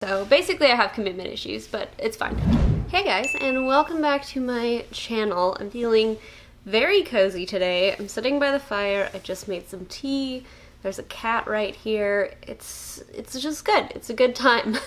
So basically I have commitment issues, but it's fine. Hey guys, and welcome back to my channel. I'm feeling very cozy today. I'm sitting by the fire. I just made some tea. There's a cat right here. It's just good. It's a good time.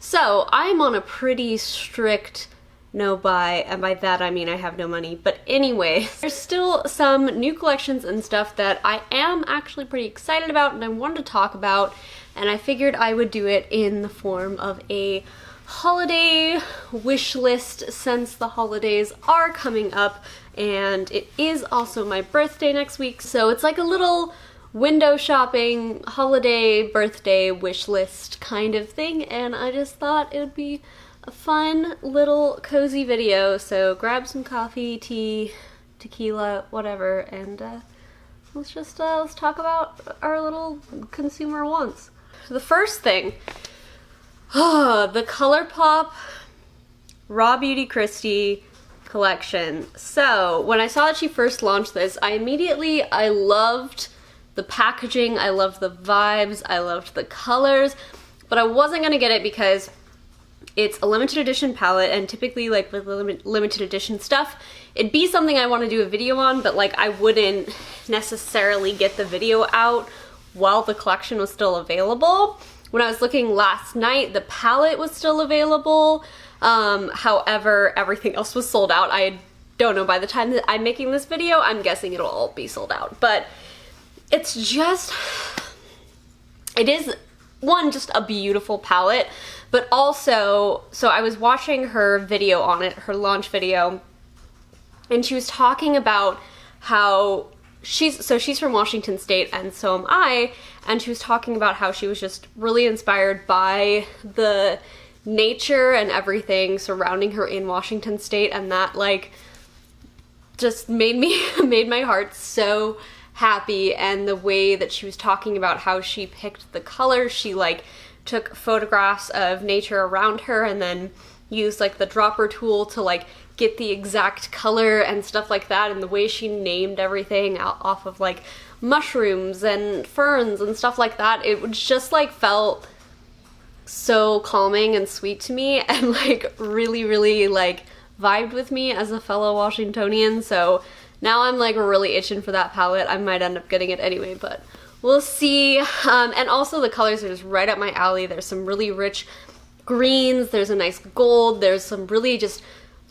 So I'm on a pretty strict no buy, and by that I mean I have no money. But anyway, there's still some new collections and stuff that I am actually pretty excited about and I wanted to talk about, and I figured I would do it in the form of a holiday wish list since the holidays are coming up and it is also my birthday next week. So it's like a little window shopping, holiday, birthday wish list kind of thing, and I just thought it would be a fun little cozy video. So grab some coffee, tea, tequila, whatever, and let's talk about our little consumer wants. The first thing, the ColourPop Raw Beauty Krisit collection. So when I saw that she first launched this, I loved the packaging, I loved the vibes, I loved the colors, but I wasn't gonna get it because it's a limited edition palette, and typically like with limited edition stuff, it'd be something I want to do a video on, but like I wouldn't necessarily get the video out while the collection was still available. When I was looking last night, the palette was still available. However, everything else was sold out. I don't know, by the time that I'm making this video, I'm guessing it'll all be sold out. But it's just, it is, one, just a beautiful palette, but also, so I was watching her video on it, her launch video, and she was talking about how she's from Washington State and so am I, and she was talking about how she was just really inspired by the nature and everything surrounding her in Washington State, and that like just made my heart so happy. And the way that she was talking about how she picked the colors, she like took photographs of nature around her and then used like the dropper tool to like get the exact color and stuff like that, and the way she named everything off of like mushrooms and ferns and stuff like that, it was just like felt so calming and sweet to me, and like really like vibed with me as a fellow Washingtonian. So now I'm like really itching for that palette. I might end up getting it anyway, but we'll see. And also the colors are just right up my alley. There's some really rich greens, there's a nice gold, there's some really just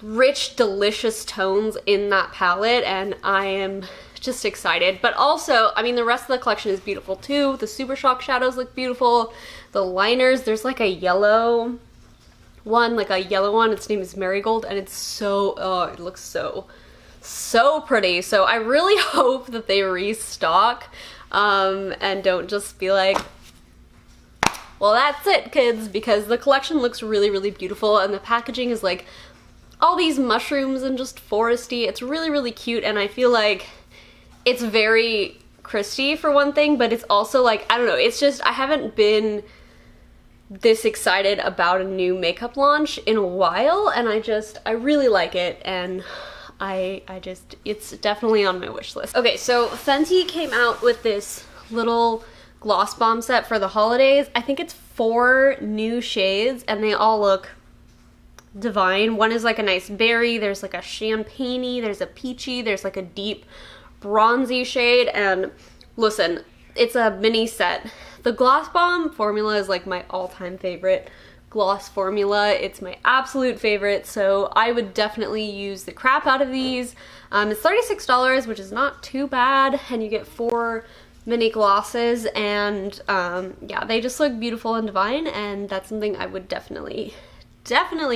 rich, delicious tones in that palette, and I am just excited. But also, I mean, the rest of the collection is beautiful too. The Super Shock shadows look beautiful. The liners, there's like a yellow one, its name is Marigold, and it's so, oh, it looks so pretty. So I really hope that they restock and don't just be like, well, that's it, kids, because the collection looks really beautiful, and the packaging is like all these mushrooms and just foresty. It's really cute, and I feel like it's very Krisit for one thing, but it's also like, I don't know, it's just, I haven't been this excited about a new makeup launch in a while, and I really like it, and it's definitely on my wish list. Okay, so Fenty came out with this little gloss bomb set for the holidays. I think it's 4 new shades, and they all look divine. One is like a nice berry, there's like a champagne-y, there's a peachy, there's like a deep bronzy shade, and listen, it's a mini set. The Gloss Bomb formula is like my all-time favorite gloss formula. It's my absolute favorite, so I would definitely use the crap out of these. It's $36, which is not too bad, and you get 4 mini glosses, and yeah, they just look beautiful and divine, and that's something I would definitely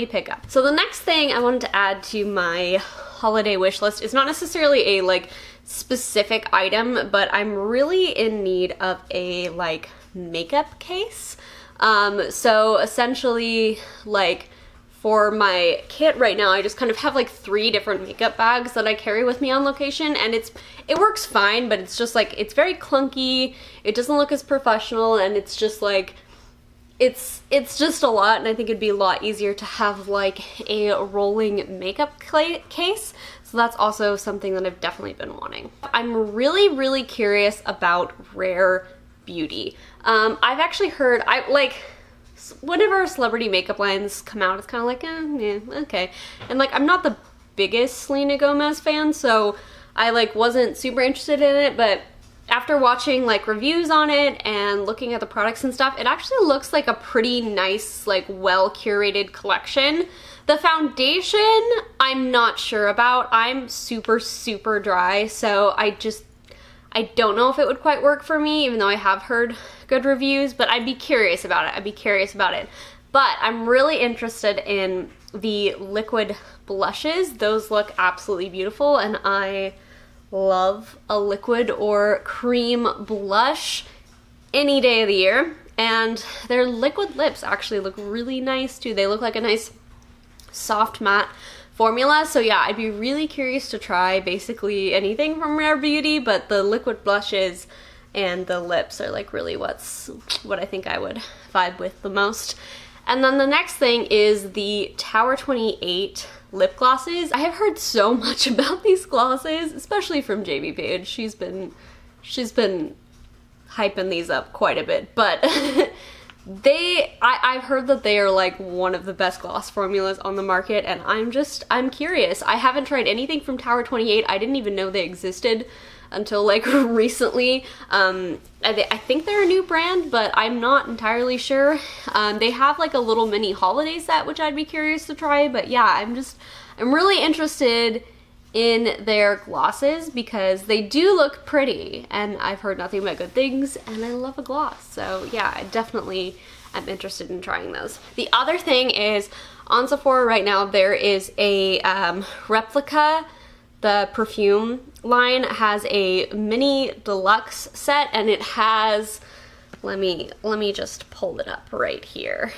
pick up. So the next thing I wanted to add to my holiday wish list is not necessarily a like specific item, but I'm really in need of a like makeup case. So essentially, like for my kit right now, I just kind of have like 3 different makeup bags that I carry with me on location, and it works fine, but it's just like, it's very clunky, it doesn't look as professional, and it's just like, it's just a lot, and I think it'd be a lot easier to have like a rolling makeup case. So that's also something that I've definitely been wanting. I'm really curious about rare beauty. I've actually heard, whenever celebrity makeup lines come out, it's kind of like, yeah, okay. And like, I'm not the biggest Selena Gomez fan, so I like wasn't super interested in it, but after watching like reviews on it and looking at the products and stuff, it actually looks like a pretty nice, like well curated collection. The foundation, I'm not sure about. I'm super, super dry, so I don't know if it would quite work for me, even though I have heard good reviews, but I'd be curious about it. But I'm really interested in the liquid blushes. Those look absolutely beautiful, and I love a liquid or cream blush any day of the year. And their liquid lips actually look really nice too. They look like a nice soft matte formula. So yeah, I'd be really curious to try basically anything from Rare Beauty, but the liquid blushes and the lips are like really what I think I would vibe with the most. And then the next thing is the Tower 28 lip glosses. I have heard so much about these glosses, especially from Jamie Page. She's been hyping these up quite a bit, but I've heard that they are like one of the best gloss formulas on the market, and I'm curious. I haven't tried anything from Tower 28. I didn't even know they existed until like recently. I think they're a new brand, but I'm not entirely sure. They have like a little mini holiday set, which I'd be curious to try, but yeah, I'm really interested in their glosses because they do look pretty, and I've heard nothing but good things, and I love a gloss. So yeah, I definitely am interested in trying those. The other thing is on Sephora right now, there is a Replica. The perfume line has a mini deluxe set, and it has, let me just pull it up right here.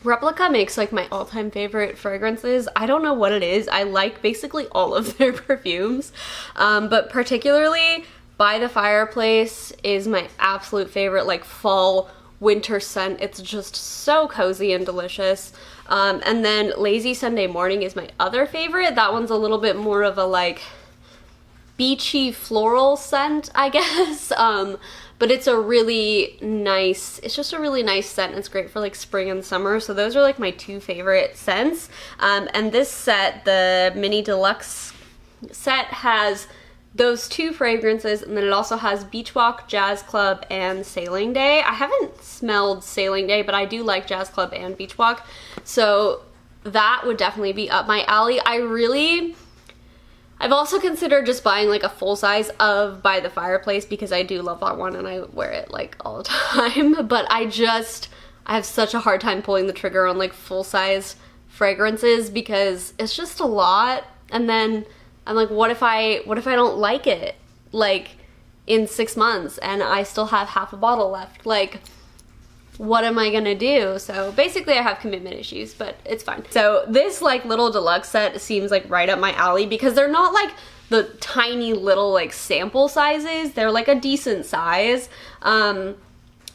Replica makes like my all-time favorite fragrances. I don't know what it is. I like basically all of their perfumes, but particularly By the Fireplace is my absolute favorite like fall winter scent. It's just so cozy and delicious. And then Lazy Sunday Morning is my other favorite. That one's a little bit more of a like beachy floral scent, I guess. But it's a really nice, it's just a really nice scent, and it's great for like spring and summer. So those are like my two favorite scents. And this set, the mini deluxe set, has those two fragrances, and then it also has Beach Walk, Jazz Club, and Sailing Day. I haven't smelled Sailing Day, but I do like Jazz Club and Beach Walk, so that would definitely be up my alley. I've also considered just buying like a full size of By the Fireplace because I do love that one and I wear it like all the time, but I have such a hard time pulling the trigger on like full size fragrances because it's just a lot, and then I'm like, what if I don't like it like in 6 months and I still have half a bottle left? Like, what am I gonna do? So basically I have commitment issues, but it's fine. So this like little deluxe set seems like right up my alley because they're not like the tiny little like sample sizes. They're like a decent size.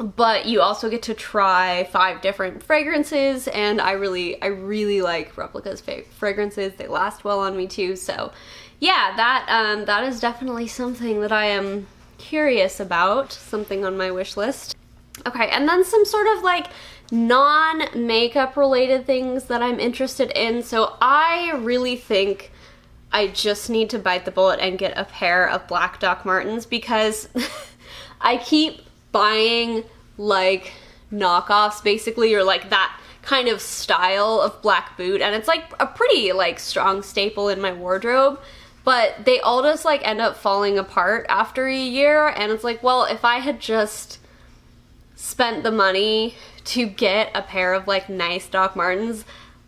But you also get to try 5 different fragrances, and I really like Replica's fragrances. They last well on me too. So yeah, that is definitely something that I am curious about, something on my wish list. Okay, and then some sort of like non-makeup related things that I'm interested in. So I really think I just need to bite the bullet and get a pair of black Doc Martens because I keep buying like knockoffs basically, or like that kind of style of black boot, and it's like a pretty like strong staple in my wardrobe, but they all just like end up falling apart after a year, and it's like, well, if I had just spent the money to get a pair of like nice Doc Martens,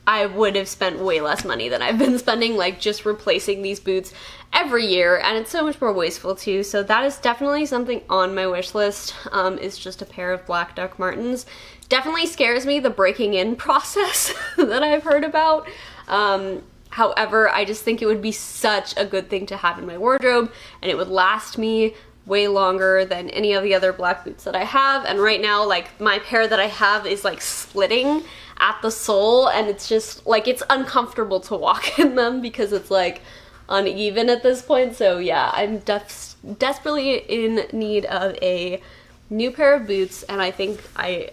I would have spent way less money than I've been spending like just replacing these boots every year, and it's so much more wasteful too. So that is definitely something on my wish list, is just a pair of black Doc Martens. Definitely scares me, the breaking in process that I've heard about. However, I just think it would be such a good thing to have in my wardrobe, and it would last me way longer than any of the other black boots that I have. And right now, like, my pair that I have is like splitting at the sole, and it's just like, it's uncomfortable to walk in them because it's like uneven at this point. So yeah, I'm desperately in need of a new pair of boots, and I think I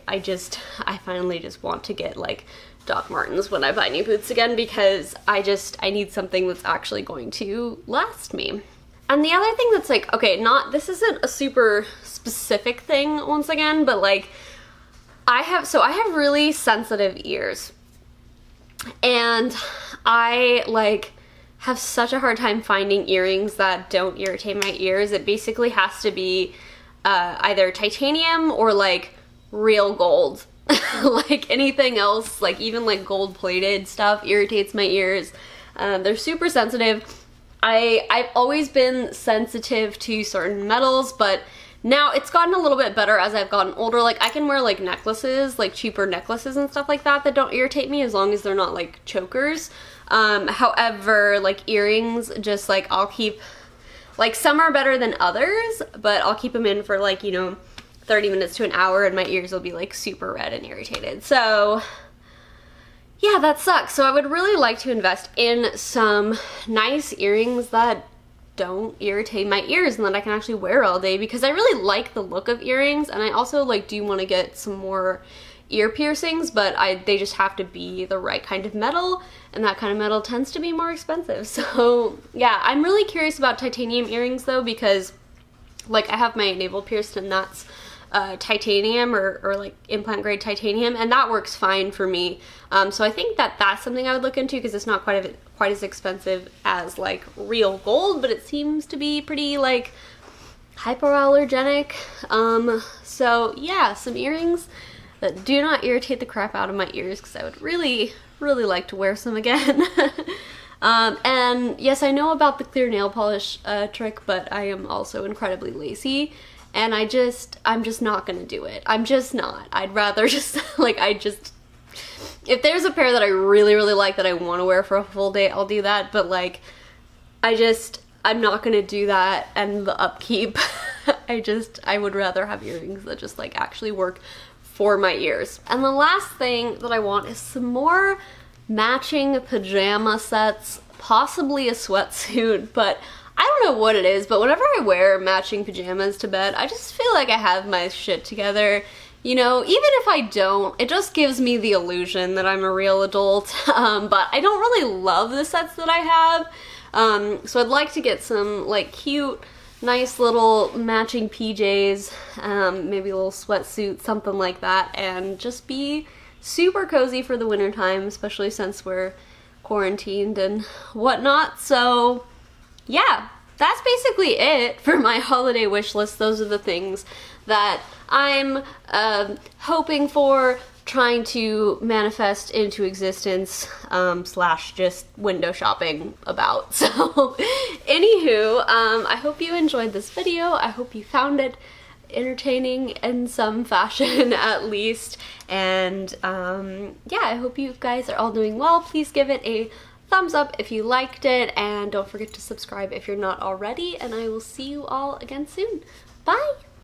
finally just want to get like Doc Martens when I buy new boots again, because I need something that's actually going to last me. And the other thing that's like, okay, this isn't a super specific thing once again, but like I have really sensitive ears, and I like have such a hard time finding earrings that don't irritate my ears. It basically has to be either titanium or like real gold. Like anything else, like even like gold plated stuff irritates my ears. They're super sensitive. I've always been sensitive to certain metals, but now it's gotten a little bit better as I've gotten older. Like I can wear like necklaces, like cheaper necklaces and stuff like that don't irritate me, as long as they're not like chokers. However, like earrings, just like I'll keep, like some are better than others, but I'll keep them in for like, you know, 30 minutes to an hour and my ears will be like super red and irritated. So yeah, that sucks. So I would really like to invest in some nice earrings that don't irritate my ears and that I can actually wear all day, because I really like the look of earrings, and I also like do want to get some more ear piercings, but they just have to be the right kind of metal, and that kind of metal tends to be more expensive. So yeah, I'm really curious about titanium earrings though, because like I have my navel pierced and that's titanium or like implant grade titanium, and that works fine for me. So I think that's something I would look into, because it's not quite as expensive as like real gold, but it seems to be pretty like hypoallergenic. So yeah, some earrings that do not irritate the crap out of my ears, because I would really like to wear some again. And yes, I know about the clear nail polish trick, but I am also incredibly lazy, and I'm just not gonna do it. I'm just not. I'd rather just like, if there's a pair that I really like that I want to wear for a full day, I'll do that, but like I'm not gonna do that, and the upkeep. I would rather have earrings that just like actually work for my ears. And the last thing that I want is some more matching pajama sets, possibly a sweatsuit, but I don't know what it is, but whenever I wear matching pajamas to bed, I just feel like I have my shit together. You know, even if I don't, it just gives me the illusion that I'm a real adult. But I don't really love the sets that I have. So I'd like to get some like cute, nice little matching PJs, maybe a little sweatsuit, something like that, and just be super cozy for the winter time, especially since we're quarantined and whatnot. So yeah, that's basically it for my holiday wish list. Those are the things that I'm hoping for, trying to manifest into existence, slash just window shopping about. So anywho, I hope you enjoyed this video. I hope you found it entertaining in some fashion at least, and yeah, I hope you guys are all doing well. Please give it a thumbs up if you liked it, and don't forget to subscribe if you're not already, and I will see you all again soon. Bye!